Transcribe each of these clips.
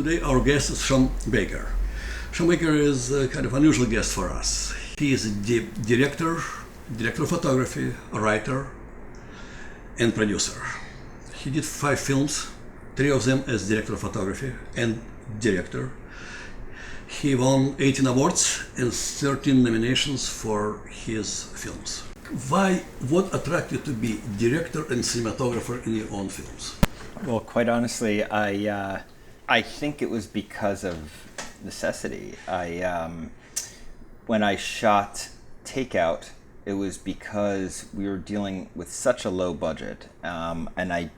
Today our guest is Sean Baker. Sean Baker is a kind of unusual guest for us. He is a director of photography, a writer, and producer. He did 5 films, 3 of them as director of photography and director. He won 18 awards and 13 nominations for his films. What attracted you to be director and cinematographer in your own films? Well, quite honestly, I think it was because of necessity. When I shot Takeout, it was because we were dealing with such a low budget, and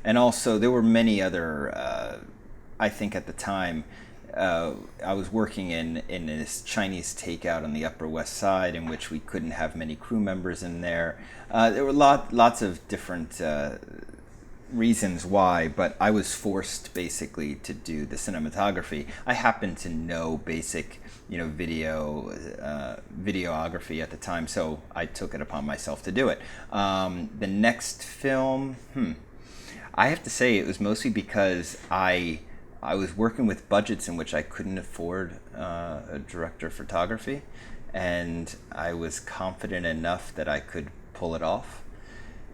also there were many other. I think at the time, I was working in this Chinese takeout on the Upper West Side, in which we couldn't have many crew members in there. There were lots of different reasons why, but I was forced basically to do the cinematography. I happened to know basic, videography at the time, so I took it upon myself to do it. The next film, I have to say it was mostly because I was working with budgets in which I couldn't afford a director of photography, and I was confident enough that I could pull it off.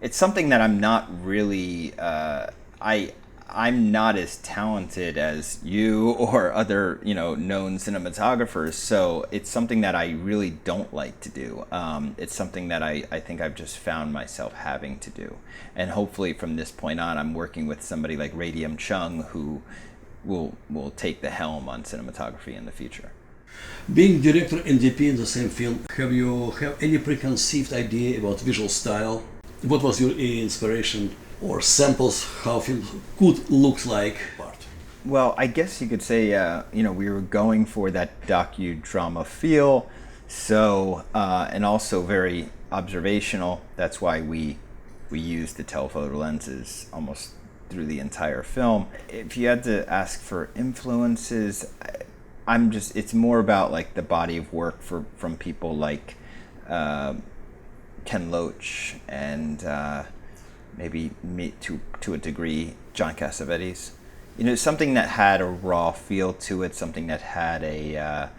It's something that I'm not really, I'm not as talented as you or other, known cinematographers, so it's something that I really don't like to do. It's something that I think I've just found myself having to do. And hopefully from this point on, I'm working with somebody like Radium Chung who will take the helm on cinematography in the future. Being director and DP in the same film, have any preconceived idea about visual style? What was your inspiration or samples how film could look like? Well, I guess you could say, we were going for that docudrama feel, so and also very observational. That's why we used the telephoto lenses almost through the entire film. If you had to ask for influences, it's more about like the body of work from people like Ken Loach and maybe me to a degree John Cassavetes. Something that had a raw feel to it, something that had a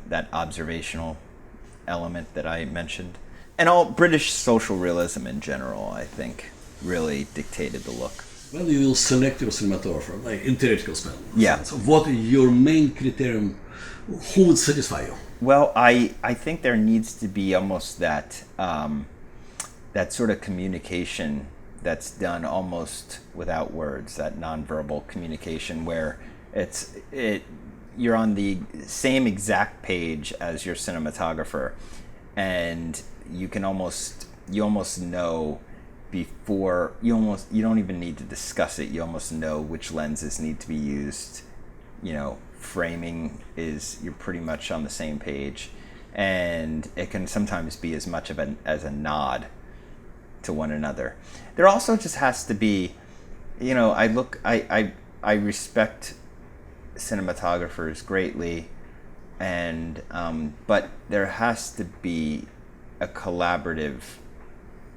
that observational element that I mentioned, and all British social realism in general, I think, really dictated the look. Well, you will select your cinematographer, like in theoretical sense. Yeah. So what is your main criterion? Who would satisfy you? Well, I think there needs to be almost that that sort of communication that's done almost without words, that nonverbal communication where you're on the same exact page as your cinematographer, and you almost know before you don't even need to discuss it. You almost know which lenses need to be used. Framing you're pretty much on the same page, and it can sometimes be as much as a nod to one another. There also just has to be, I respect cinematographers greatly, and but there has to be a collaborative.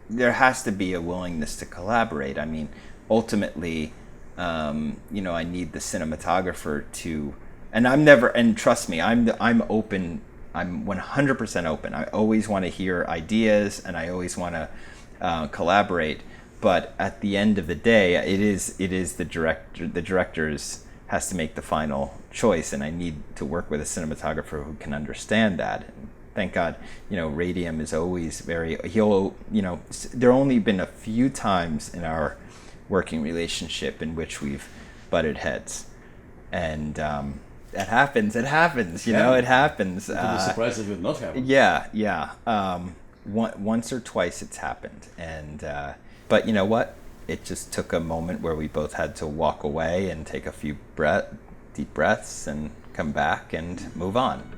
There has to be a willingness to collaborate. I mean, ultimately, I need the cinematographer to. And trust me, I'm open. I'm 100% open. I always want to hear ideas, and I always want to collaborate. But at the end of the day, it is the director. The directors has to make the final choice, and I need to work with a cinematographer who can understand that. And thank God, Radium is always very. There only been a few times in our working relationship in which we've butted heads, and. It happens. It happens. It happens. You'd be surprised if it not happened. Yeah. Once or twice it's happened, and but you know what? It just took a moment where we both had to walk away and take a few deep breaths and come back and move on.